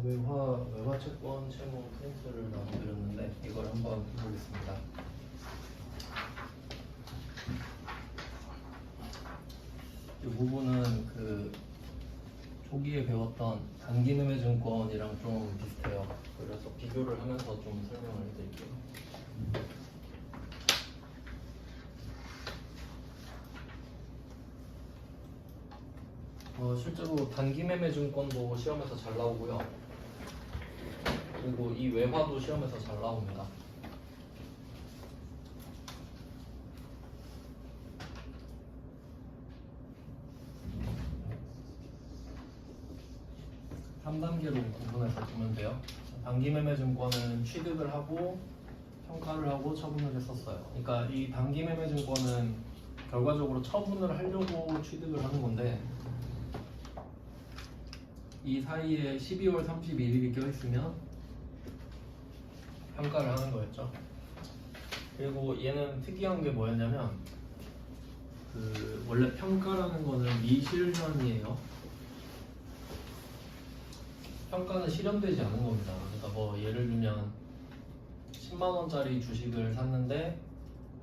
외화 채권 채무 프린트를 나눠드렸는데 이걸 한번 해보겠습니다. 이 부분은 그 초기에 배웠던 단기매매증권이랑 좀 비슷해요. 그래서 비교를 하면서 좀 설명을 해드릴게요. 실제로 단기매매증권도 시험에서 잘 나오고요. 그리고 이 외화도 시험에서 잘 나옵니다. 삼 단계로 구분해서 보면 돼요. 단기매매증권은 취득을 하고 평가를 하고 처분을 했었어요. 그러니까 이 단기매매증권은 결과적으로 처분을 하려고 취득을 하는 건데 이 사이에 12월 31일이 껴있으면 평가를 하는 거였죠. 그리고 얘는 특이한 게 뭐였냐면 원래 평가라는 거는 미실현이에요. 평가는 실현되지 않은 겁니다. 그러니까 뭐 예를 들면 10만원짜리 주식을 샀는데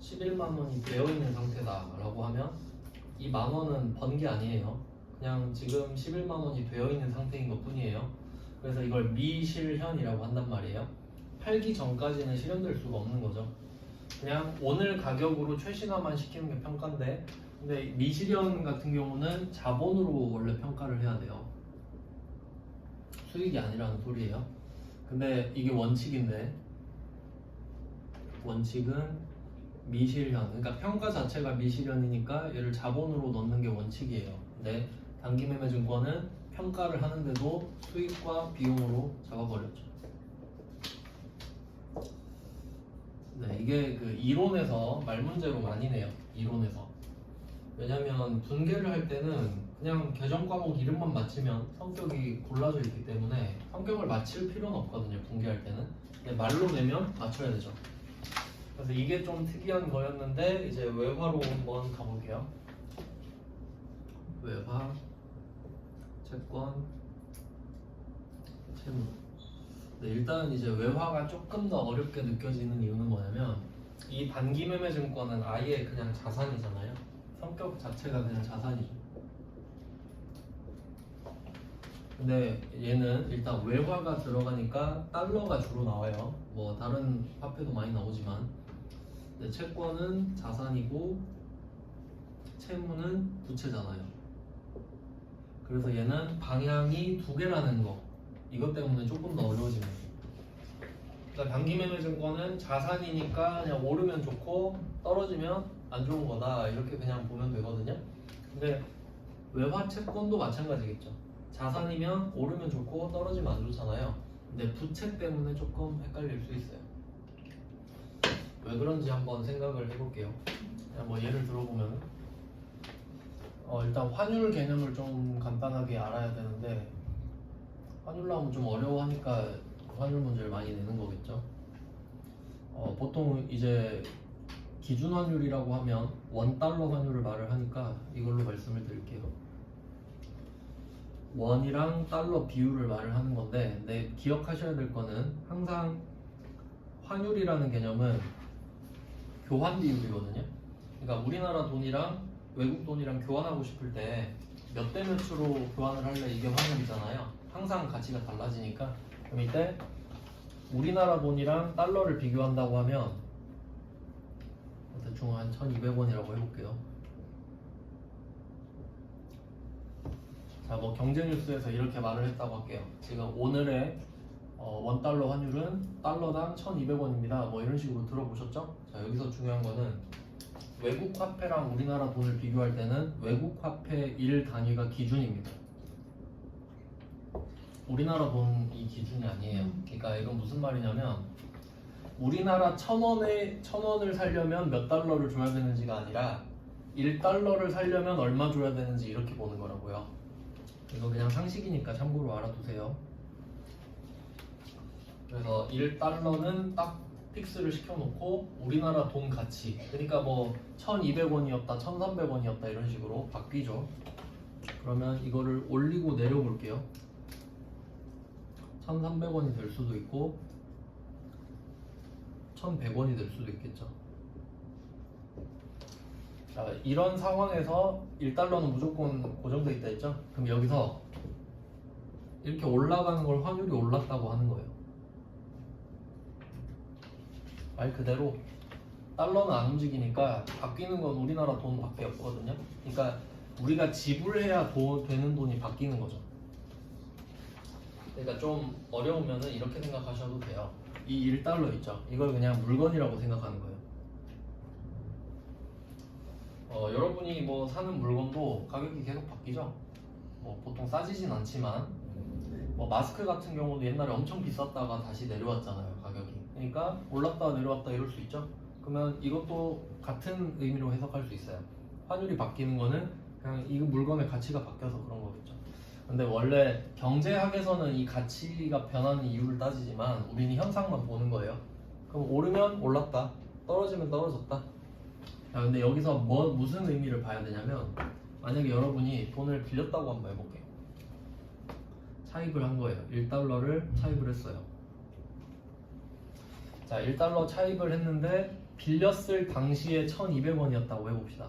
11만원이 되어있는 상태다라고 하면 이 만원은 번 게 아니에요. 그냥 지금 11만원이 되어있는 상태인 것 뿐이에요. 그래서 이걸 미실현이라고 한단 말이에요. 팔기 전까지는 실현될 수가 없는 거죠. 그냥 오늘 가격으로 최신화만 시키는 게 평가인데, 근데 미실현 같은 경우는 자본으로 원래 평가를 해야 돼요. 수익이 아니라는 소리예요. 근데 이게 원칙인데, 원칙은 미실현, 그러니까 평가 자체가 미실현이니까 얘를 자본으로 넣는 게 원칙이에요. 근데 단기매매증권은 평가를 하는데도 수익과 비용으로 잡아버렸죠. 네, 이게 그 이론에서 말문제로 많이 내요. 이론에서. 왜냐면 분계를 할 때는 그냥 계정 과목 이름만 맞추면 성격이 골라져 있기 때문에 성격을 맞힐 필요는 없거든요. 분계할 때는. 근데 말로 내면 맞춰야 되죠. 그래서 이게 좀 특이한 거였는데 이제 외화로 한번 가볼게요. 외화, 채권, 채무. 네, 일단 이제 외화가 조금 더 어렵게 느껴지는 이유는 뭐냐면 이 단기매매증권은 아예 그냥 자산이잖아요. 성격 자체가 그냥 자산이죠. 근데 얘는 일단 외화가 들어가니까 달러가 주로 나와요. 뭐 다른 화폐도 많이 나오지만 근데 채권은 자산이고 채무는 부채잖아요. 그래서 얘는 방향이 두 개라는 거, 이것 때문에 조금 더 어려워집니다. 그러니까 단기매매증권은 자산이니까 그냥 오르면 좋고 떨어지면 안 좋은 거다, 이렇게 그냥 보면 되거든요. 근데 외화 채권도 마찬가지겠죠. 자산이면 오르면 좋고 떨어지면 안 좋잖아요. 근데 부채 때문에 조금 헷갈릴 수 있어요. 왜 그런지 한번 생각을 해볼게요. 그냥 뭐 예를 들어보면 일단 환율 개념을 좀 간단하게 알아야 되는데, 환율 나오면 좀 어려워하니까 환율 문제를 많이 내는 거겠죠. 보통 이제 기준 환율이라고 하면 원달러 환율을 말을 하니까 이걸로 말씀을 드릴게요. 원이랑 달러 비율을 말을 하는 건데, 근데 기억하셔야 될 거는 항상 환율이라는 개념은 교환 비율이거든요. 그러니까 우리나라 돈이랑 외국 돈이랑 교환하고 싶을 때 몇 대 몇으로 교환을 할래, 이게 환율이잖아요. 항상 가치가 달라지니까. 그럼 이때 우리나라 돈이랑 달러를 비교한다고 하면 대충 한 1200원이라고 해볼게요. 자, 뭐 경제뉴스에서 이렇게 말을 했다고 할게요. 지금 오늘의 원달러 환율은 달러당 1200원입니다. 뭐 이런 식으로 들어보셨죠? 자, 여기서 중요한 거는 외국 화폐랑 우리나라 돈을 비교할 때는 외국 화폐 1 단위가 기준입니다. 우리나라 돈이 기준이 아니에요. 그러니까 이건 무슨 말이냐면 우리나라 1000원을 살려면 몇 달러를 줘야 되는지가 아니라 1달러를 살려면 얼마 줘야 되는지 이렇게 보는 거라고요. 이거 그냥 상식이니까 참고로 알아두세요. 그래서 1달러는 딱 픽스를 시켜놓고 우리나라 돈 가치, 그러니까 뭐 1200원이었다 1300원이었다 이런 식으로 바뀌죠. 그러면 이거를 올리고 내려 볼게요. 1,300원이 될 수도 있고 1,100원이 될 수도 있겠죠. 자, 이런 상황에서 1달러는 무조건 고정돼 있다 했죠? 그럼 여기서 이렇게 올라가는 걸 환율이 올랐다고 하는 거예요. 말 그대로 달러는 안 움직이니까 바뀌는 건 우리나라 돈밖에 없거든요. 그러니까 우리가 지불해야 되는 돈이 바뀌는 거죠. 그러니까 좀 어려우면은 이렇게 생각하셔도 돼요. 이 1달러 있죠? 이걸 그냥 물건이라고 생각하는 거예요. 여러분이 뭐 사는 물건도 가격이 계속 바뀌죠. 뭐 보통 싸지진 않지만 뭐 마스크 같은 경우도 옛날에 엄청 비쌌다가 다시 내려왔잖아요, 가격이. 그러니까 올랐다 내려왔다 이럴 수 있죠. 그러면 이것도 같은 의미로 해석할 수 있어요. 환율이 바뀌는 거는 그냥 이 물건의 가치가 바뀌어서 그런 거겠죠. 근데 원래 경제학에서는 이 가치가 변하는 이유를 따지지만 우리는 현상만 보는 거예요. 그럼 오르면 올랐다, 떨어지면 떨어졌다. 자, 근데 여기서 무슨 의미를 봐야 되냐면, 만약에 여러분이 돈을 빌렸다고 한번 해볼게요. 차입을 한 거예요. 1달러를 차입을 했어요. 자, 1달러 차입을 했는데 빌렸을 당시에 1,200원이었다고 해봅시다.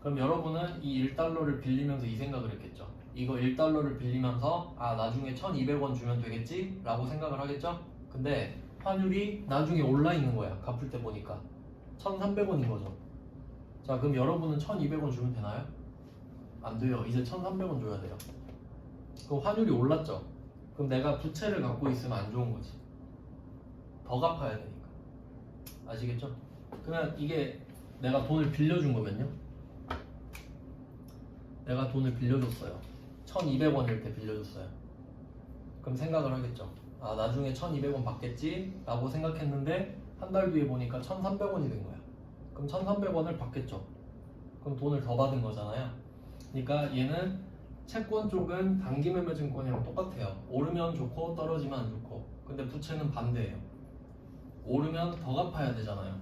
그럼 여러분은 이 1달러를 빌리면서 이 생각을 했겠죠. 이거 1달러를 빌리면서 나중에 1,200원 주면 되겠지? 라고 생각을 하겠죠? 근데 환율이 나중에 올라 있는 거야. 갚을 때 보니까 1,300원인 거죠. 자, 그럼 여러분은 1,200원 주면 되나요? 안 돼요. 이제 1,300원 줘야 돼요. 그럼 환율이 올랐죠. 그럼 내가 부채를 갖고 있으면 안 좋은 거지. 더 갚아야 되니까. 아시겠죠? 그러면 이게 내가 돈을 빌려준 거면요. 내가 돈을 빌려줬어요. 1,200원일 때 빌려줬어요. 그럼 생각을 하겠죠. 나중에 1,200원 받겠지? 라고 생각했는데 한 달 뒤에 보니까 1,300원이 된 거야. 그럼 1,300원을 받겠죠. 그럼 돈을 더 받은 거잖아요. 그러니까 얘는 채권 쪽은 단기 매매 증권이랑 똑같아요. 오르면 좋고 떨어지면 안 좋고. 근데 부채는 반대예요. 오르면 더 갚아야 되잖아요.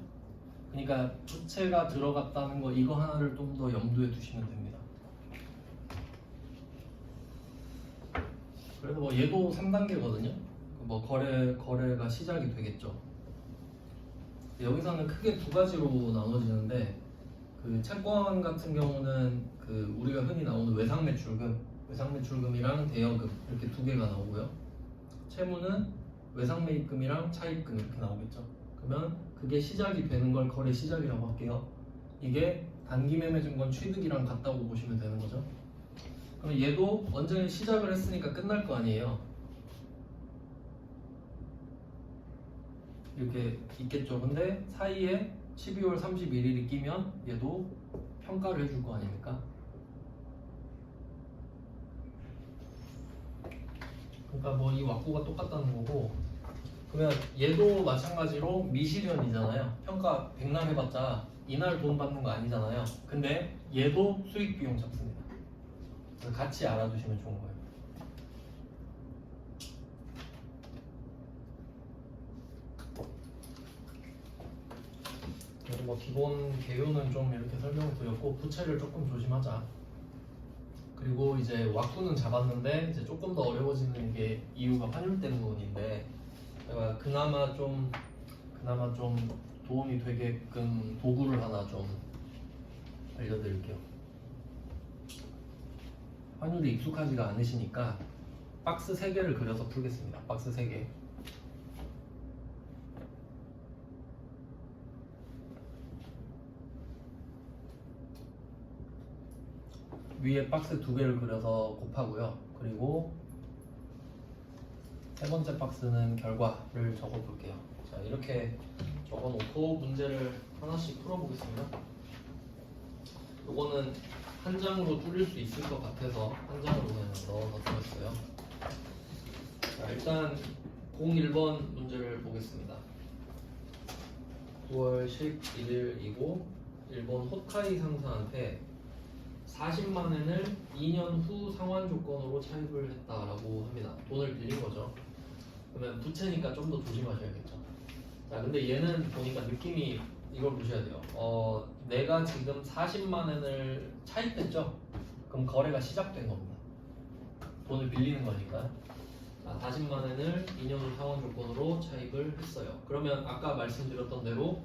그러니까 부채가 들어갔다는 거, 이거 하나를 좀 더 염두에 두시면 됩니다. 그래서 뭐 얘도 3단계거든요. 뭐 거래가 시작이 되겠죠. 여기서는 크게 두 가지로 나눠지는데, 그 채권 같은 경우는 그 우리가 흔히 나오는 외상매출금이랑 대여금 이렇게 두 개가 나오고요. 채무는 외상매입금이랑 차입금 이렇게 나오겠죠. 그러면 그게 시작이 되는 걸 거래 시작이라고 할게요. 이게 단기매매증권 취득이랑 같다고 보시면 되는 거죠. 그럼 얘도 언제 시작을 했으니까 끝날 거 아니에요. 이렇게 있겠죠. 근데 사이에 12월 31일이 끼면 얘도 평가를 해줄 거 아닙니까? 그러니까 뭐 이 왁구가 똑같다는 거고, 그러면 얘도 마찬가지로 미실현이잖아요. 평가 백날 해봤자 이날 돈 받는 거 아니잖아요. 근데 얘도 수익 비용 잡습니다. 그래서 같이 알아두시면 좋은 거예요. 뭐 기본 개요는 좀 이렇게 설명을 드렸고, 부채를 조금 조심하자. 그리고 이제 왁구는 잡았는데 이제 조금 더 어려워지는 게 이유가 환율 때문인데, 제가 그나마 좀 도움이 되게끔 도구를 하나 좀 알려드릴게요. 환율이 익숙하지가 않으시니까 박스 3개를 그려서 풀겠습니다. 박스 3개. 위에 박스 2개를 그려서 곱하고요. 그리고 세 번째 박스는 결과를 적어 볼게요. 자, 이렇게 적어 놓고 문제를 하나씩 풀어 보겠습니다. 요거는 한 장으로 뚫릴 수 있을 것 같아서 한 장으로 그냥 넣어서 드렸어요. 자, 일단 01번 문제를 보겠습니다. 9월 11일이고 일본 호카이 상사한테 40만 엔을 2년 후 상환 조건으로 차입을 했다라고 합니다. 돈을 빌린 거죠. 그러면 부채니까 좀 더 조심하셔야겠죠. 자, 근데 얘는 보니까 느낌이 이걸 보셔야 돼요. 내가 지금 40만 엔을 차입했죠? 그럼 거래가 시작된 겁니다. 돈을 빌리는 거니까. 자, 40만 엔을 2년 후 상환 조건으로 차입을 했어요. 그러면 아까 말씀드렸던 대로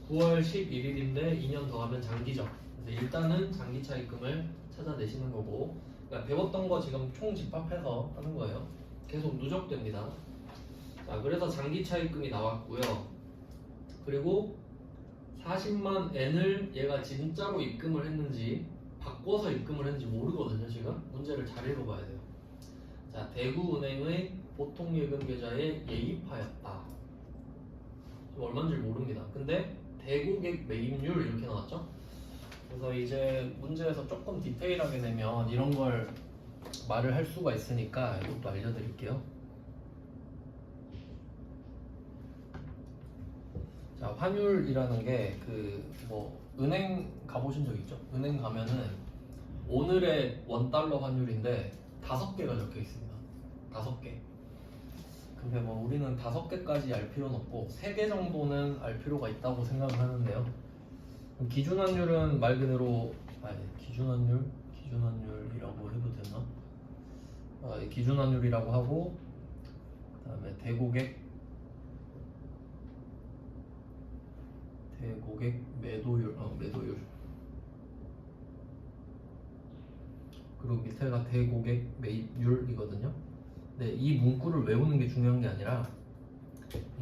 9월 11일인데 2년 더 하면 장기죠. 그래서 일단은 장기 차입금을 찾아내시는 거고, 그러니까 배웠던 거 지금 총 집합해서 하는 거예요. 계속 누적됩니다. 자, 그래서 장기 차입금이 나왔고요. 그리고 40만 엔을 얘가 진짜로 입금을 했는지 바꿔서 입금을 했는지 모르거든요. 지금 문제를 잘 읽어봐야 돼요. 자, 대구은행의 보통예금 계좌에 예입하였다. 지금 얼마인지 모릅니다. 근데 대고객 매입률 이렇게 나왔죠. 그래서 이제 문제에서 조금 디테일하게 내면 이런 걸 말을 할 수가 있으니까 이것도 알려드릴게요. 자, 환율이라는 게 뭐 은행 가보신 적 있죠? 은행 가면은 오늘의 원달러 환율인데 5개가 적혀 있습니다. 5개. 근데 뭐 우리는 5개까지 알 필요는 없고 3개 정도는 알 필요가 있다고 생각을 하는데요. 기준환율은 말 그대로 기준환율이라고 해도 되나? 기준환율이라고 하고, 그다음에 대고객 매도율, 매도율. 그리고 밑에가 대고객 매입률이거든요. 근데 이 문구를 외우는 게 중요한 게 아니라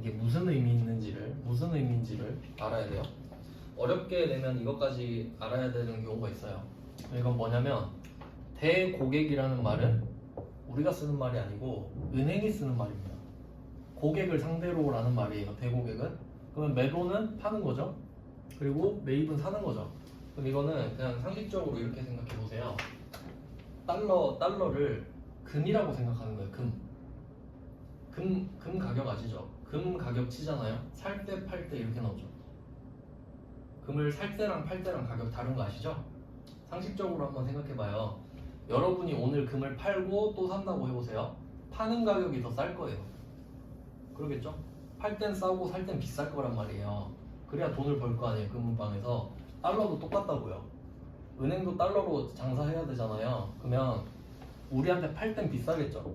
이게 무슨 의미인지를 알아야 돼요. 어렵게 내면 이것까지 알아야 되는 경우가 있어요. 이건 뭐냐면 대고객이라는 말은 우리가 쓰는 말이 아니고 은행이 쓰는 말입니다. 고객을 상대로라는 말이에요. 대고객은. 그러면 매도는 파는 거죠. 그리고 매입은 사는 거죠. 그럼 이거는 그냥 상식적으로 이렇게 생각해 보세요. 달러를 금이라고 생각하는 거예요. 금 가격 아시죠? 금 가격 치잖아요. 살 때 팔 때 이렇게 나오죠. 금을 살 때랑 팔 때랑 가격 다른 거 아시죠? 상식적으로 한번 생각해 봐요. 여러분이 오늘 금을 팔고 또 산다고 해보세요. 파는 가격이 더 쌀 거예요. 그러겠죠? 팔 땐 싸고 살 땐 비쌀 거란 말이에요. 그래야 돈을 벌 거 아니에요. 금은방에서. 달러도 똑같다고요. 은행도 달러로 장사해야 되잖아요. 그러면 우리한테 팔 땐 비싸겠죠?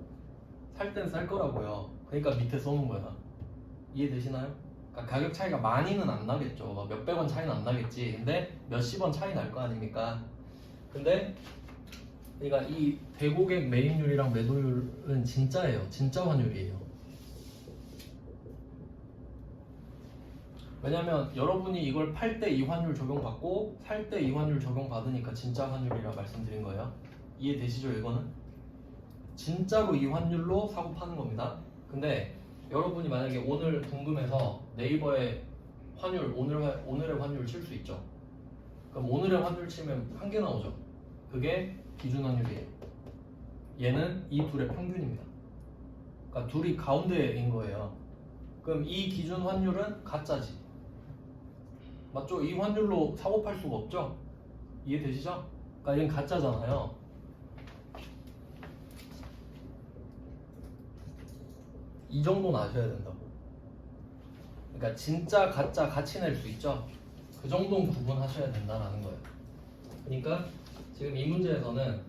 살 땐 쌀 거라고요. 그러니까 밑에 써놓은 거야. 이해되시나요? 그러니까 가격 차이가 많이는 안 나겠죠. 몇백 원 차이는 안 나겠지. 근데 몇십 원 차이 날 거 아닙니까? 근데 그러니까 이 대고객 매입률이랑 매도율은 진짜예요. 진짜 환율이에요. 왜냐면 여러분이 이걸 팔 때 이 환율 적용받고 살 때 이 환율 적용받으니까 진짜 환율이라 말씀드린 거예요. 이해되시죠? 이거는 진짜로 이 환율로 사고 파는 겁니다. 근데 여러분이 만약에 오늘 궁금해서 네이버에 환율, 오늘의 환율 칠 수 있죠. 그럼 오늘의 환율 치면 한 개 나오죠. 그게 기준 환율이에요. 얘는 이 둘의 평균입니다. 그러니까 둘이 가운데인 거예요. 그럼 이 기준 환율은 가짜지. 맞죠? 이 환율로 사고 팔 수가 없죠? 이해되시죠? 그러니까 얘는 가짜잖아요. 이 정도는 아셔야 된다고. 그러니까 진짜 가짜 같이 낼 수 있죠? 그 정도는 구분하셔야 된다는 거예요. 그러니까 지금 이 문제에서는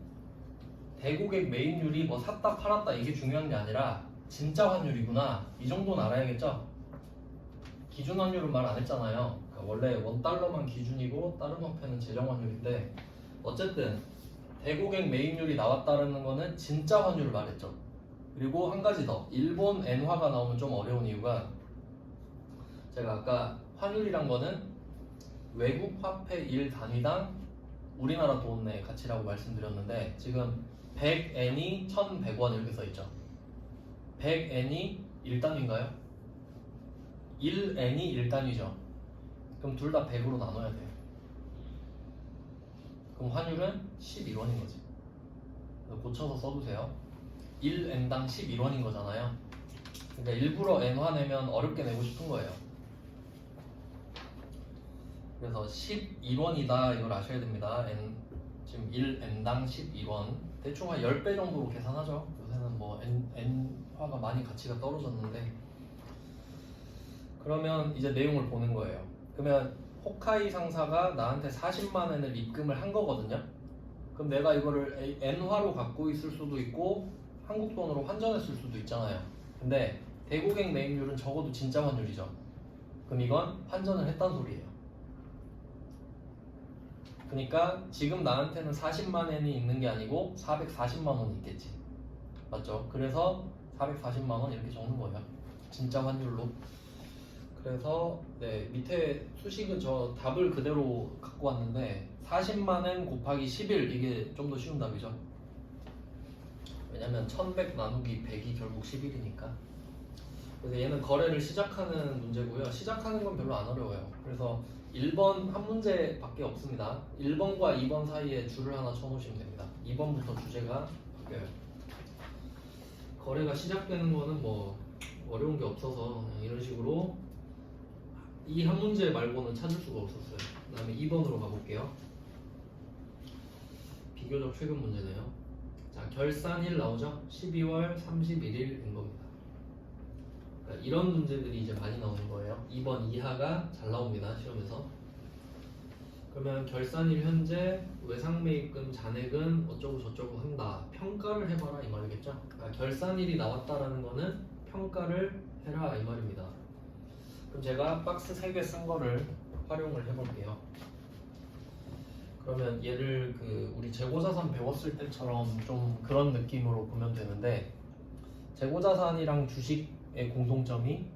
대고객 매입률이 뭐 샀다 팔았다 이게 중요한 게 아니라 진짜 환율이구나 이 정도는 알아야겠죠? 기준 환율은 말 안 했잖아요. 그러니까 원래 원달러만 기준이고 다른 화폐는 제정 환율인데 어쨌든 대고객 매입률이 나왔다는 거는 진짜 환율을 말했죠. 그리고 한 가지 더, 일본 엔화가 나오면 좀 어려운 이유가 제가 아까 환율이란 거는 외국 화폐 1단위당 우리나라 돈의 가치라고 말씀드렸는데 지금 100엔이 1100원 이렇게 써있죠. 100엔이 1단위인가요? 1엔이 1단위죠. 그럼 둘 다 100으로 나눠야 돼요. 그럼 환율은 11원인 거지. 고쳐서 써두세요. 1엔당 11원인 거잖아요. 그러니까 일부러 엔화 내면 어렵게 내고 싶은 거예요. 그래서 11원이다 이걸 아셔야 됩니다. 지금 1엔당 11원 대충 한 10배 정도로 계산하죠. 요새는 뭐 엔화가 많이 가치가 떨어졌는데 그러면 이제 내용을 보는 거예요. 그러면 호카이 상사가 나한테 40만 엔을 입금을 한 거거든요. 그럼 내가 이거를 엔화로 갖고 있을 수도 있고 한국 돈으로 환전했을 수도 있잖아요. 근데 대고객 매입률은 적어도 진짜 환율이죠. 그럼 이건 환전을 했단 소리예요. 그러니까 지금 나한테는 40만 엔이 있는 게 아니고 440만 원이 있겠지. 맞죠? 그래서 440만 원 이렇게 적는 거예요. 진짜 환율로. 그래서 네, 밑에 수식은 저 답을 그대로 갖고 왔는데 40만 엔 곱하기 11 이게 좀 더 쉬운 답이죠. 왜냐면 1100 나누기 100이 결국 11이니까. 그래서 얘는 거래를 시작하는 문제고요. 시작하는 건 별로 안 어려워요. 그래서 1번 한 문제밖에 없습니다. 1번과 2번 사이에 줄을 하나 쳐놓으시면 됩니다. 2번부터 주제가 바뀌어요. 거래가 시작되는 거는 뭐 어려운 게 없어서 그냥 이런 식으로 이 한 문제 말고는 찾을 수가 없었어요. 그 다음에 2번으로 가볼게요. 비교적 최근 문제네요. 자, 결산일 나오죠? 12월 31일인 겁니다. 그러니까 이런 문제들이 이제 많이 나오는 거예요. 2번 이하가 잘 나옵니다. 시험에서. 그러면 결산일 현재 외상매입금 잔액은 어쩌고 저쩌고 한다. 평가를 해봐라 이 말이겠죠. 그러니까 결산일이 나왔다라는 거는 평가를 해라 이 말입니다. 그럼 제가 박스 3개 쓴 거를 활용을 해볼게요. 그러면 얘를 우리 재고자산 배웠을 때처럼 좀 그런 느낌으로 보면 되는데, 재고자산이랑 주식의 공통점이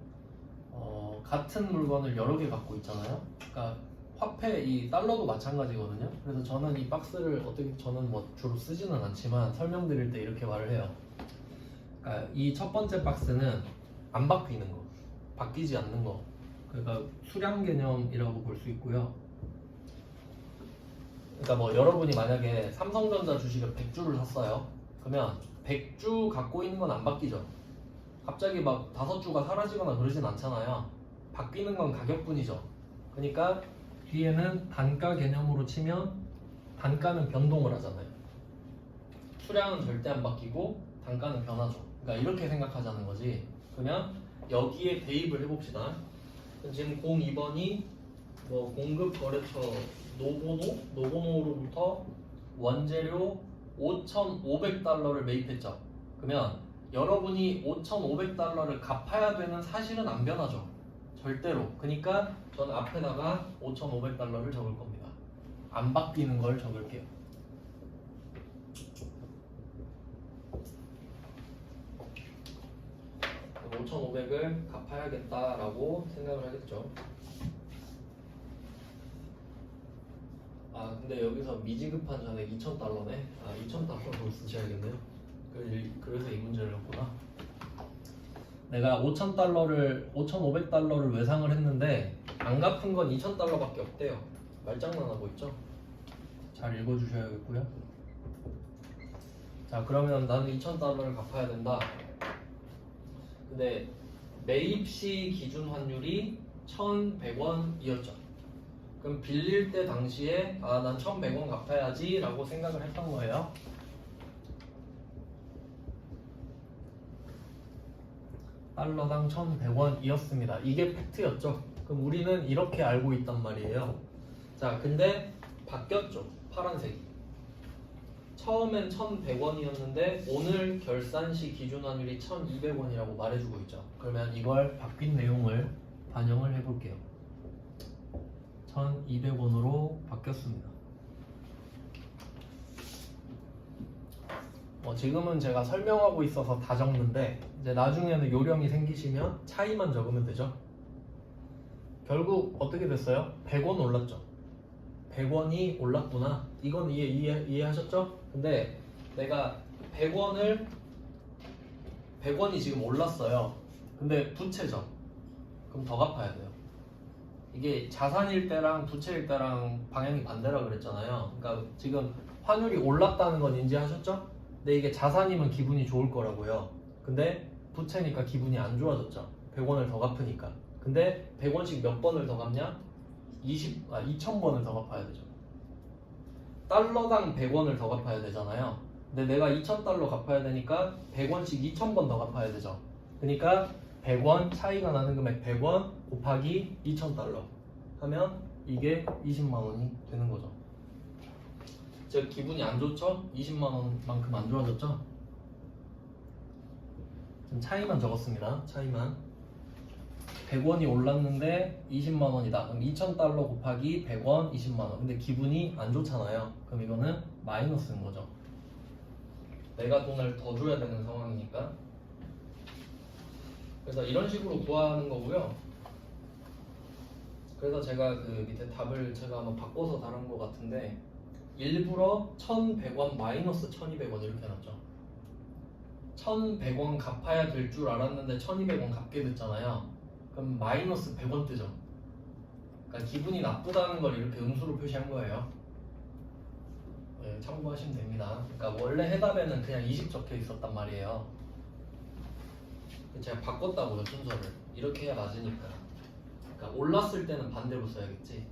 같은 물건을 여러 개 갖고 있잖아요. 그러니까 화폐 이 달러도 마찬가지거든요. 그래서 저는 이 박스를 저는 뭐 주로 쓰지는 않지만 설명드릴 때 이렇게 말을 해요. 그러니까 이 첫 번째 박스는 안 바뀌는 거, 바뀌지 않는 거. 그러니까 수량 개념이라고 볼 수 있고요. 그러니까 뭐 여러분이 만약에 삼성전자 주식을 100주를 샀어요. 그러면 100주 갖고 있는 건 안 바뀌죠. 갑자기 막 5주가 사라지거나 그러진 않잖아요. 바뀌는 건 가격뿐이죠. 그러니까 뒤에는 단가 개념으로 치면 단가는 변동을 하잖아요. 수량은 절대 안 바뀌고 단가는 변하죠. 그러니까 이렇게 생각하자는 거지. 그러면 여기에 대입을 해봅시다. 지금 02번이 뭐 공급 거래처 노보노로부터 원재료 5,500달러를 매입했죠. 그러면 여러분이 5,500달러를 갚아야 되는 사실은 안 변하죠. 절대로. 그러니까 저는 앞에다가 5,500달러를 적을 겁니다. 안 바뀌는 걸 적을게요. 5,500을 갚아야겠다라고 생각을 하겠죠. 아 근데 여기서 미지급한 잔액 2,000달러네. 아 2,000달러로 쓰셔야겠네요. 그래서 이 문제를 했구나. 내가 5,500달러를 외상을 했는데 안 갚은 건 2,000달러밖에 없대요. 말장난하고 있죠. 잘 읽어주셔야겠고요. 자 그러면 나는 2,000달러를 갚아야 된다. 근데 매입 시 기준 환율이 1,100원이었죠. 그럼 빌릴 때 당시에 난 1,100원 갚아야지 라고 생각을 했던 거예요. 달러당 1,100원이었습니다. 이게 팩트였죠. 그럼 우리는 이렇게 알고 있단 말이에요. 자 근데 바뀌었죠. 파란색이. 처음엔 1,100원이었는데 오늘 결산 시 기준 환율이 1,200원이라고 말해주고 있죠. 그러면 이걸 바뀐 내용을 반영을 해볼게요. 1,200원으로 바뀌었습니다. 지금은 제가 설명하고 있어서 다 적는데 이제 나중에는 요령이 생기시면 차이만 적으면 되죠. 결국 어떻게 됐어요? 100원 올랐죠. 100원이 올랐구나. 이건 이해하셨죠? 근데 내가 100원이 지금 올랐어요. 근데 부채죠. 그럼 더 갚아야 돼요. 이게 자산일 때랑 부채일 때랑 방향이 반대라 그랬잖아요. 그러니까 지금 환율이 올랐다는 건 인지하셨죠? 근데 이게 자산이면 기분이 좋을 거라고요. 근데 부채니까 기분이 안 좋아졌죠. 100원을 더 갚으니까. 근데 100원씩 몇 번을 더 갚냐? 2,000번을 더 갚아야 되죠. 달러당 100원을 더 갚아야 되잖아요. 근데 내가 2,000달러 갚아야 되니까 100원씩 2,000번 더 갚아야 되죠. 그러니까 100원 차이가 나는 금액 100원 곱하기 2,000달러 하면 이게 20만 원이 되는 거죠. 즉 기분이 안 좋죠? 20만 원만큼 안 좋아졌죠? 좀 차이만 적었습니다. 차이만. 100원이 올랐는데 20만 원이다. 그럼 2,000달러 곱하기 100원 20만 원. 근데 기분이 안 좋잖아요. 그럼 이거는 마이너스인 거죠. 내가 돈을 더 줘야 되는 상황이니까. 그래서 이런 식으로 구하는 거고요. 그래서 제가 그 밑에 답을 제가 한번 바꿔서 다룬 것 같은데 일부러 1,100원 마이너스 1,200원 이렇게 해놨죠. 1,100원 갚아야 될 줄 알았는데 1,200원 갚게 됐잖아요. 그럼 마이너스 100원 뜨죠. 그러니까 기분이 나쁘다는 걸 이렇게 음수로 표시한 거예요. 네, 참고하시면 됩니다. 그러니까 원래 해답에는 그냥 20 적혀 있었단 말이에요. 제가 바꿨다고요, 순서를. 이렇게 해야 맞으니까. 그러니까 올랐을 때는 반대로 써야겠지.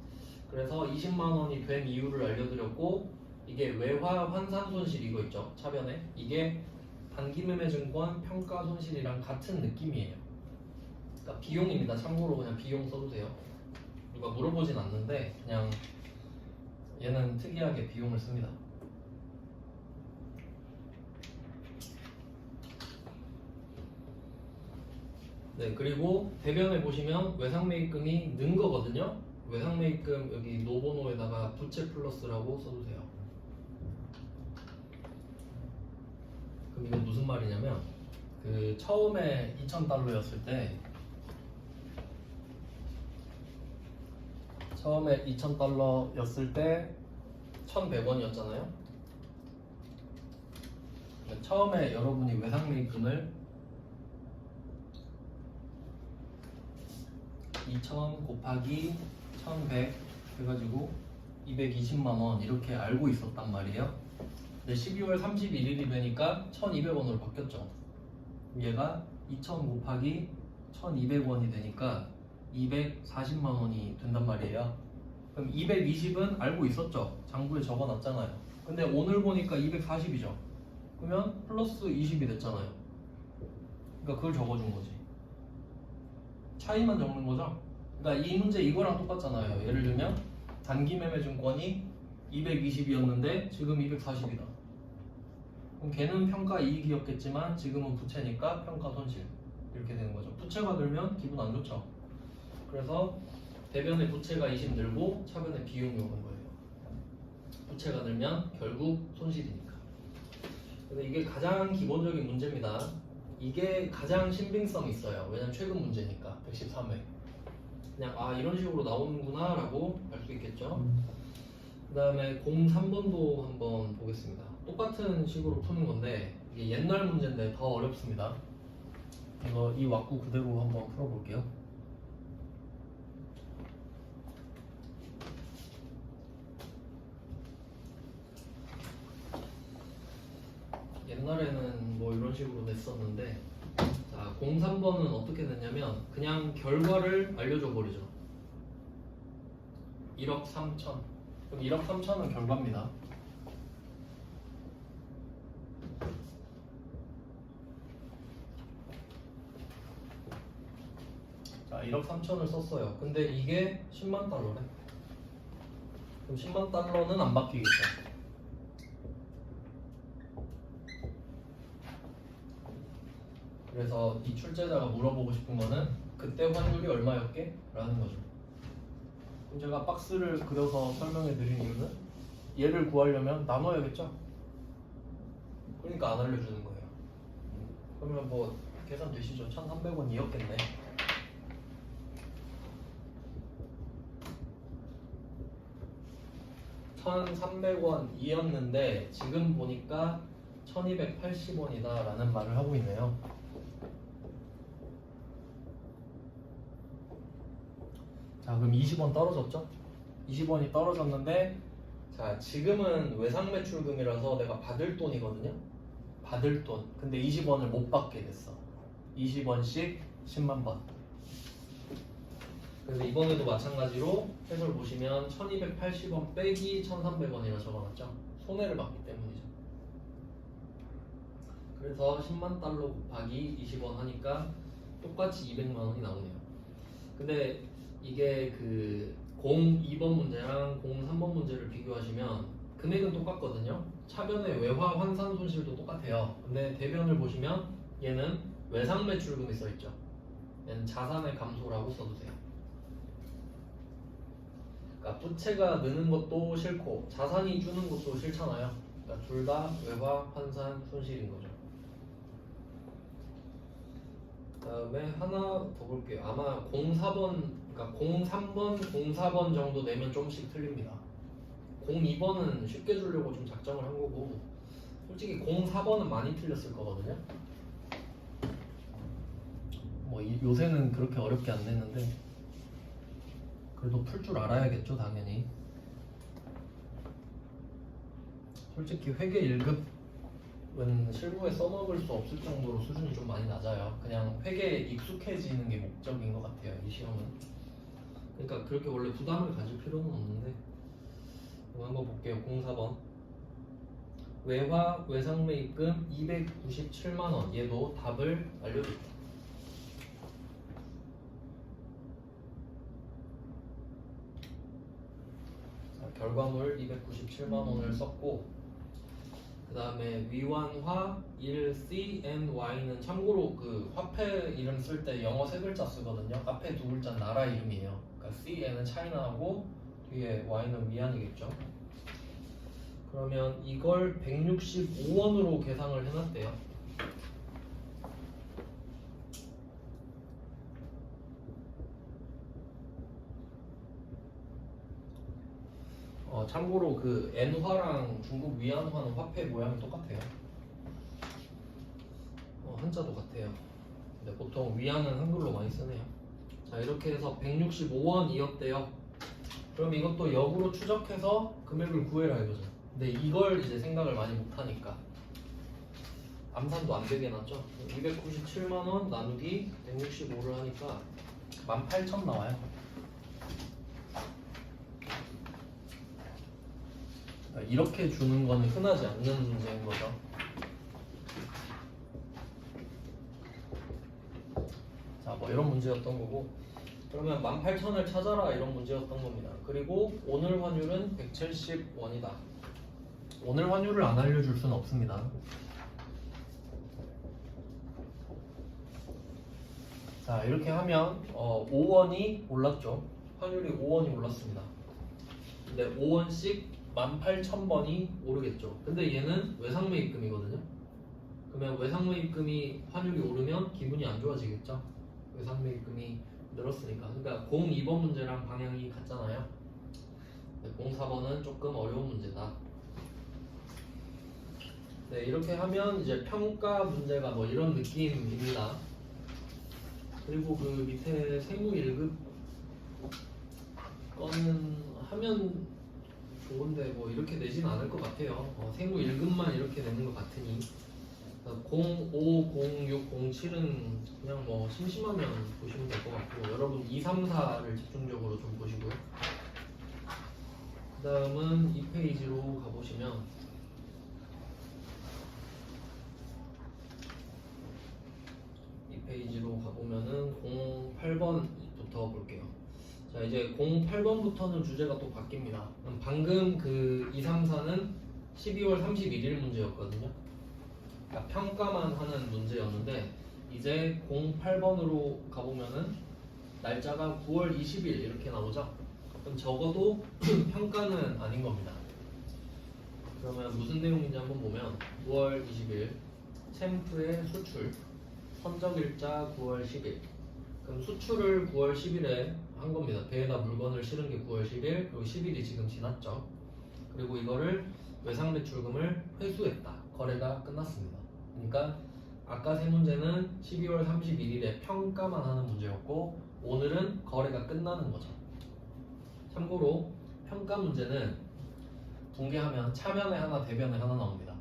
그래서 20만 원이 된 이유를 알려드렸고, 이게 외화 환산 손실 이거 있죠, 차변에. 이게 단기매매증권 평가 손실이랑 같은 느낌이에요. 그러니까 비용입니다. 참고로 그냥 비용 써도 돼요. 누가 물어보진 않는데 그냥 얘는 특이하게 비용을 씁니다. 네, 그리고 대변에 보시면 외상매입금이 는 거거든요. 외상매입금 여기 노번호에다가 부채 플러스라고 써도 돼요. 그럼 이건 무슨 말이냐면 그 처음에 2,000달러였을 때 처음에 2,000달러였을 때 1,100원이었잖아요. 처음에 여러분이 외상매입금을 2,000 곱하기 1,100 해가지고 220만원 이렇게 알고 있었단 말이에요. 근데 12월 31일이 되니까 1,200원으로 바뀌었죠. 얘가 2,000 곱하기 1,200원이 되니까 240만원이 된단 말이에요. 그럼 220은 알고 있었죠. 장부에 적어놨잖아요. 근데 오늘 보니까 240이죠. 그러면 플러스 20이 됐잖아요. 그러니까 그걸 적어준 거지. 차이만 적는 거죠. 그러니까 이 문제 이거랑 똑같잖아요. 예를 들면 단기매매증권이 220이었는데 지금 240이다. 그럼 걔는 평가 이익이었겠지만 지금은 부채니까 평가 손실 이렇게 되는 거죠. 부채가 늘면 기분 안 좋죠. 그래서 대변에 부채가 20 늘고 차변에 비용이 오는 거예요. 부채가 늘면 결국 손실이니까. 근데 이게 가장 기본적인 문제입니다. 이게 가장 신빙성이 있어요. 왜냐면 최근 문제니까 113회. 그냥 아 이런 식으로 나오는구나 라고 알 수 있겠죠. 그 다음에 03번도 한번 보겠습니다. 똑같은 식으로 푸는 건데 이게 옛날 문제인데 더 어렵습니다. 이거 이 왁구 그대로 한번 풀어볼게요. 옛날에는 뭐 이런 식으로 냈었는데 자 03번은 어떻게 됐냐면 그냥 결과를 알려줘 버리죠. 1억 3천. 그럼 1억 3천은 결과입니다. 자 1억 3천을 썼어요. 근데 이게 10만 달러래. 그럼 10만 달러는 안 바뀌겠죠. 그래서 이 출제자가 물어보고 싶은 거는 그때 환율이 얼마였게? 라는 거죠. 그럼 제가 박스를 그려서 설명해 드린 이유는 얘를 구하려면 나눠야겠죠? 그러니까 안 알려주는 거예요. 그러면 뭐 계산 되시죠? 1,300원이었겠네. $1,300원이었는데 지금 보니까 1,280원이다 라는 말을 하고 있네요. 자 그럼 20원 떨어졌죠? 20원이 떨어졌는데 자 지금은 외상매출금이라서 내가 받을 돈이거든요. 받을 돈. 근데 20원을 못 받게 됐어. 20원씩 10만 번. 그래서 이번에도 마찬가지로 해설 보시면 1280원 빼기 1300원이라 적어놨죠. 손해를 봤기 때문이죠. 그래서 10만 달러 곱하기 20원 하니까 똑같이 200만 원이 나오네요. 근데 이게 그 02번 문제랑 03번 문제를 비교하시면 금액은 똑같거든요. 차변의 외화 환산 손실도 똑같아요. 근데 대변을 보시면 얘는 외상 매출금이 써있죠. 얘는 자산의 감소라고 써도 돼요. 그러니까 부채가 느는 것도 싫고 자산이 주는 것도 싫잖아요. 그러니까 둘 다 외화 환산 손실인 거죠. 그다음에 하나 더 볼게요. 아마 04번, 그러니까 03번, 04번 정도 내면 좀씩 틀립니다. 02번은 쉽게 주려고 좀 작정을 한 거고, 솔직히 04번은 많이 틀렸을 거거든요. 뭐 요새는 그렇게 어렵게 안 냈는데 그래도 풀 줄 알아야겠죠, 당연히. 솔직히 회계 1급은 실무에 써먹을 수 없을 정도로 수준이 좀 많이 낮아요. 그냥 회계에 익숙해지는 게 목적인 것 같아요, 이 시험은. 그러니까 그렇게 원래 부담을 가질 필요는 없는데. 한번 볼게요. 04번 외화 외상매입금 297만원. 얘도 답을 알려줬다. 결과물 297만원을 썼고, 그 다음에 위완화 1CNY는 참고로 그 화폐 이름 쓸 때 영어 세 글자 쓰거든요. 앞에 두 글자는 나라 이름이에요. 그러니까 CN은 차이나하고 뒤에 Y는 위안이겠죠. 그러면 이걸 165원으로 계상을 해놨대요. 참고로 그 엔화랑 중국 위안화는 화폐 모양이 똑같아요. 한자도 같아요. 근데 보통 위안은 한글로 많이 쓰네요. 자, 이렇게 해서 165원이었대요. 그럼 이것도 역으로 추적해서 금액을 구해라 이거죠. 근데 이걸 이제 생각을 많이 못하니까 암산도 안 되게 해놨죠. 297만원 나누기 165를 하니까 18,000 나와요. 이렇게 주는 거는 흔하지 않는 문제인 거죠. 자, 뭐 이런 문제였던 거고, 그러면 18,000을 찾아라 이런 문제였던 겁니다. 그리고 오늘 환율은 170원이다. 오늘 환율을 안 알려줄 수는 없습니다. 자, 이렇게 하면 5원이 올랐죠. 환율이 5원이 올랐습니다. 근데 5원씩 18,000번이 오르겠죠. 근데 얘는 외상매입금이거든요. 그러면 외상매입금이 환율이 오르면 기분이 안 좋아지겠죠. 외상매입금이 늘었으니까. 그러니까 02번 문제랑 방향이 같잖아요. 04번은 조금 어려운 문제다. 네, 이렇게 하면 이제 평가 문제가 뭐 이런 느낌입니다. 그리고 그 밑에 세무 1급 거는 하면 좋은데 뭐 이렇게 내진 않을 것 같아요. 세무 1급만 이렇게 내는 것 같으니 05, 06, 07은 그냥 뭐 심심하면 보시면 될 것 같고, 여러분 2, 3, 4를 집중적으로 좀 보시고요. 그 다음은 2페이지로 가보시면 가보면은 08번부터 볼게요. 자, 이제 08번부터는 주제가 또 바뀝니다. 방금 그 2, 3, 4는 12월 31일 문제였거든요. 그러니까 평가만 하는 문제였는데, 이제 08번으로 가보면은 날짜가 9월 20일 이렇게 나오죠. 그럼 적어도 평가는 아닌 겁니다. 그러면 무슨 내용인지 한번 보면 9월 20일 챔프의 수출 선적일자 9월 10일. 그럼 수출을 9월 10일에 한 겁니다. 배에다 물건을 실은 게 9월 10일, 그리고 10일이 지금 지났죠. 그리고 이거를 외상매출금을 회수했다. 거래가 끝났습니다. 그러니까 아까 세 문제는 12월 31일에 평가만 하는 문제였고, 오늘은 거래가 끝나는 거죠. 참고로 평가 문제는 붕괴하면 차변에 하나, 대변에 하나 나옵니다.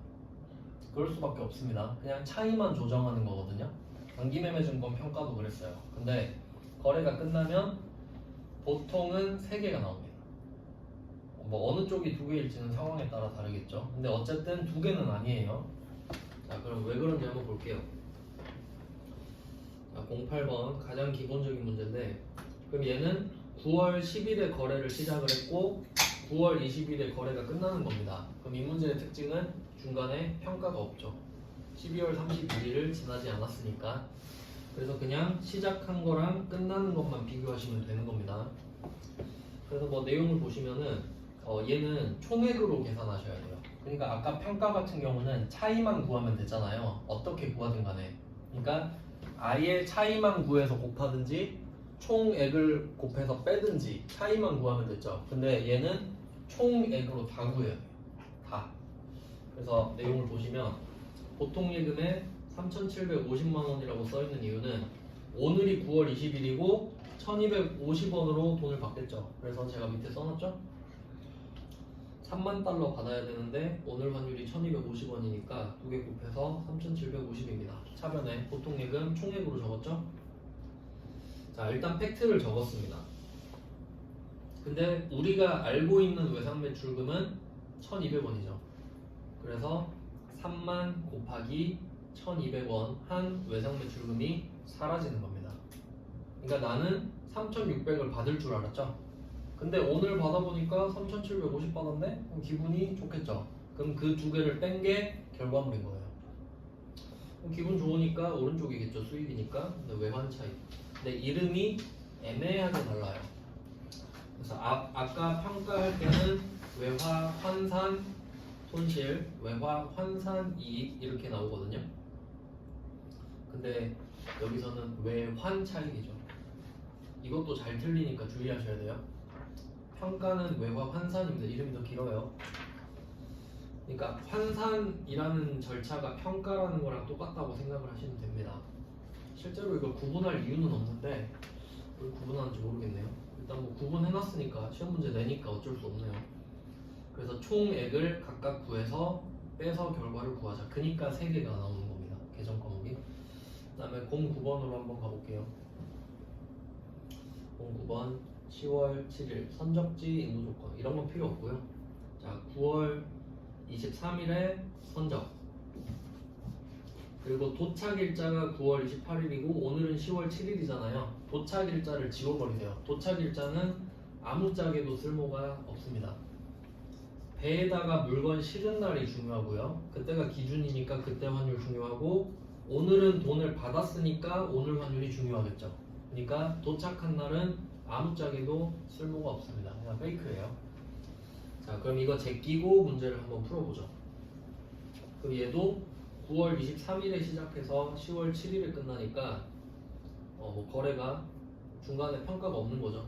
그럴 수밖에 없습니다. 그냥 차이만 조정하는 거거든요. 단기매매증권 평가도 그랬어요. 근데 거래가 끝나면 보통은 3개가 나옵니다. 뭐 어느 쪽이 2개일지는 상황에 따라 다르겠죠. 근데 어쨌든 2개는 아니에요. 자, 그럼 왜 그런지 한번 볼게요. 자, 08번 가장 기본적인 문제인데, 그럼 얘는 9월 10일에 거래를 시작을 했고 9월 20일에 거래가 끝나는 겁니다. 그럼 이 문제의 특징은 중간에 평가가 없죠. 12월 31일을 지나지 않았으니까. 그래서 그냥 시작한 거랑 끝나는 것만 비교하시면 되는 겁니다. 그래서 뭐 내용을 보시면은 얘는 총액으로 계산하셔야 돼요. 그러니까 아까 평가 같은 경우는 차이만 구하면 되잖아요. 어떻게 구하든 간에. 그러니까 아예 차이만 구해서 곱하든지 총액을 곱해서 빼든지 차이만 구하면 됐죠. 근데 얘는 총액으로 다 구해야 돼요. 다. 그래서 내용을 보시면 보통 예금에 3,750만 원이라고 써 있는 이유는 오늘이 9월 20일이고 1,250원으로 돈을 받겠죠. 그래서 제가 밑에 써놨죠. 3만 달러 받아야 되는데 오늘 환율이 1,250원이니까 두 개 곱해서 3,750입니다. 차변에 보통 예금 총액으로 적었죠. 자, 일단 팩트를 적었습니다. 근데 우리가 알고 있는 외상 매출금은 1,200원이죠. 그래서 3만 곱하기 1,200원 한 외상 매출금이 사라지는 겁니다. 그러니까 나는 3,600을 받을 줄 알았죠. 근데 오늘 받아보니까 3,750 받았네? 그럼 기분이 좋겠죠. 그럼 그 두 개를 뺀 게 결과물인 거예요. 그럼 기분 좋으니까 오른쪽이겠죠. 수익이니까. 근데 외환 차익. 근데 이름이 애매하게 달라요. 그래서 아까 평가할 때는 외화 환산 손실, 외화 환산 이익 이렇게 나오거든요. 근데 여기서는 외환 차익이죠. 이것도 잘 틀리니까 주의하셔야 돼요. 평가는 외화 환산입니다. 이름이 더 길어요. 그러니까 환산이라는 절차가 평가라는 거랑 똑같다고 생각을 하시면 됩니다. 실제로 이걸 구분할 이유는 없는데 왜 구분하는지 모르겠네요. 일단 뭐 구분해놨으니까 시험 문제 내니까 어쩔 수 없네요. 그래서 총액을 각각 구해서 빼서 결과를 구하자. 그니까 3개가 나오는 겁니다. 계정 과목이. 그 다음에 09번으로 한번 가볼게요. 09번 10월 7일 선적지 인도 조건 이런 건 필요 없고요. 자, 9월 23일에 선적, 그리고 도착 일자가 9월 28일이고 오늘은 10월 7일이잖아요. 도착 일자를 지워버리세요. 도착 일자는 아무짝에도 쓸모가 없습니다. 배에다가 물건 실은 날이 중요하고요. 그때가 기준이니까 그때 환율 중요하고, 오늘은 돈을 받았으니까 오늘 환율이 중요하겠죠. 그러니까 도착한 날은 아무짝에도 쓸모가 없습니다. 그냥 페이크예요. 자, 그럼 이거 제끼고 문제를 한번 풀어보죠. 그럼 얘도 9월 23일에 시작해서 10월 7일에 끝나니까 뭐 거래가 중간에 평가가 없는 거죠.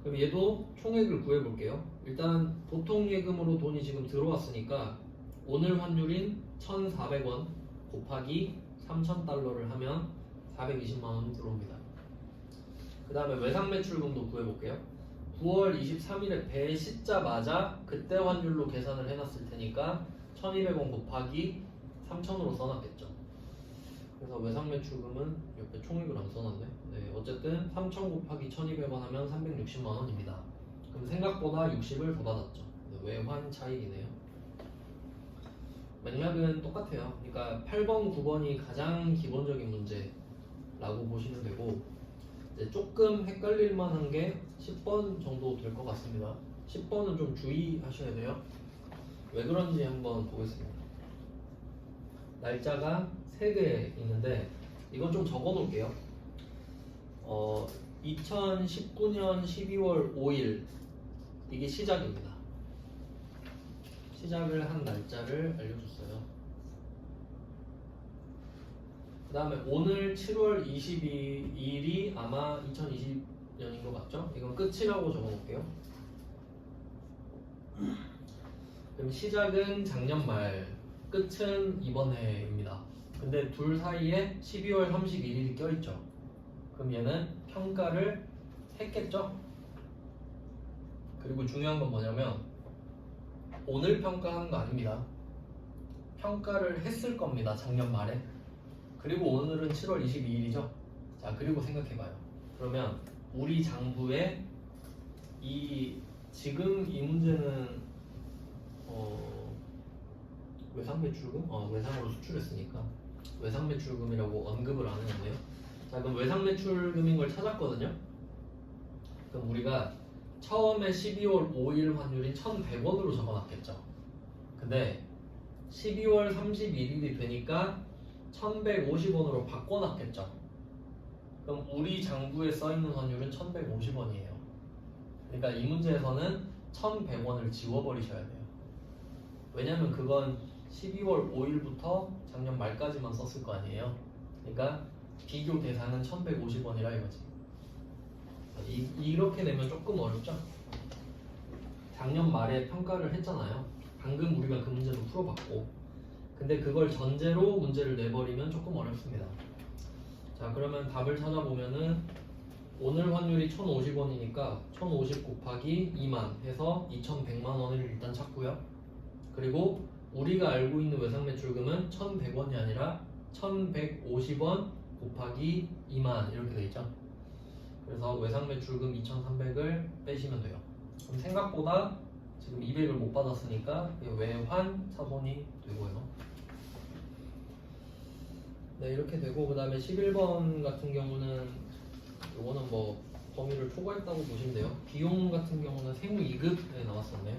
그럼 얘도 총액을 구해볼게요. 일단 보통 예금으로 돈이 지금 들어왔으니까 오늘 환율인 1,400원 곱하기 3,000달러를 하면 420만원 들어옵니다. 그 다음에 외상 매출금도 구해볼게요. 9월 23일에 배 싣자마자 그때 환율로 계산을 해놨을 테니까 1,200원 곱하기 3,000으로 써놨겠죠. 그래서 외상 매출금은 옆에 총액을 안 써놨네. 네, 어쨌든 3,000 곱하기 1,200원 하면 360만원입니다. 그럼 생각보다 60을 더 받았죠. 외환 차익이네요. 맥락은 똑같아요. 그러니까 8번, 9번이 가장 기본적인 문제라고 보시면 되고, 이제 조금 헷갈릴 만한 게 10번 정도 될 것 같습니다. 10번은 좀 주의하셔야 돼요. 왜 그런지 한번 보겠습니다. 날짜가 3개 있는데 이건 좀 적어 놓을게요. 2019년 12월 5일 이게 시작입니다. 시작을 한 날짜를 알려줬어요. 그 다음에 오늘 7월 22일이 아마 2020년인 것 같죠? 이건 끝이라고 적어 놓을게요. 그럼 시작은 작년 말, 끝은 이번 해입니다. 근데 둘 사이에 12월 31일이 껴있죠. 그럼 얘는 평가를 했겠죠? 그리고 중요한 건 뭐냐면 오늘 평가하는 거 아닙니다. 평가를 했을 겁니다. 작년 말에. 그리고 오늘은 7월 22일이죠. 자, 그리고 생각해봐요. 그러면 우리 장부에 지금 이 문제는 외상 매출금? 외상으로 수출했으니까 외상 매출금이라고 언급을 안 했는데요. 자, 그럼 외상 매출금인 걸 찾았거든요. 그럼 우리가 처음에 12월 5일 환율인 1,100원으로 적어놨겠죠. 근데 12월 31일이 되니까 1150원으로 바꿔놨겠죠. 그럼 우리 장부에 써있는 환율은 1150원이에요. 그러니까 이 문제에서는 1100원을 지워버리셔야 돼요. 왜냐면 그건 12월 5일부터 작년 말까지만 썼을 거 아니에요. 그러니까 비교 대상은 1150원이라 이거지. 이렇게 내면 조금 어렵죠? 작년 말에 평가를 했잖아요. 방금 우리가 그 문제도 풀어봤고, 근데 그걸 전제로 문제를 내버리면 조금 어렵습니다. 자, 그러면 답을 찾아보면은 오늘 환율이 1050원이니까 1050 곱하기 2만 해서 2100만 원을 일단 찾고요. 그리고 우리가 알고 있는 외상매출금은 1100원이 아니라 1150원 곱하기 2만 이렇게 돼 있죠. 그래서 외상매출금 2300을 빼시면 돼요. 그럼 생각보다 지금 200을 못 받았으니까 외환 차손이 되고요. 네, 이렇게 되고, 그 다음에 11번 같은 경우는 이거는 뭐 범위를 초과했다고 보시면 돼요. 비용 같은 경우는 세무 2급에 나왔었네요.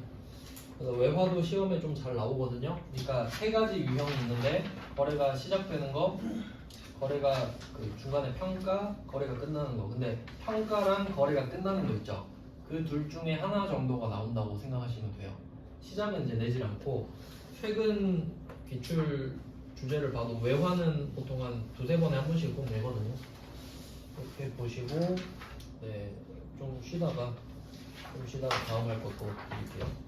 그래서 외화도 시험에 좀 잘 나오거든요. 그러니까 세 가지 유형이 있는데, 거래가 시작되는 거, 거래가 그 중간에 평가, 거래가 끝나는 거. 근데 평가랑 거래가 끝나는 거 있죠. 그 둘 중에 하나 정도가 나온다고 생각하시면 돼요. 시작은 이제 내질 않고, 최근 기출 주제를 봐도 외화는 보통 한 두세 번에 한 번씩 꼭 내거든요. 이렇게 보시고, 네, 좀 쉬다가 다음 할 것도 드릴게요.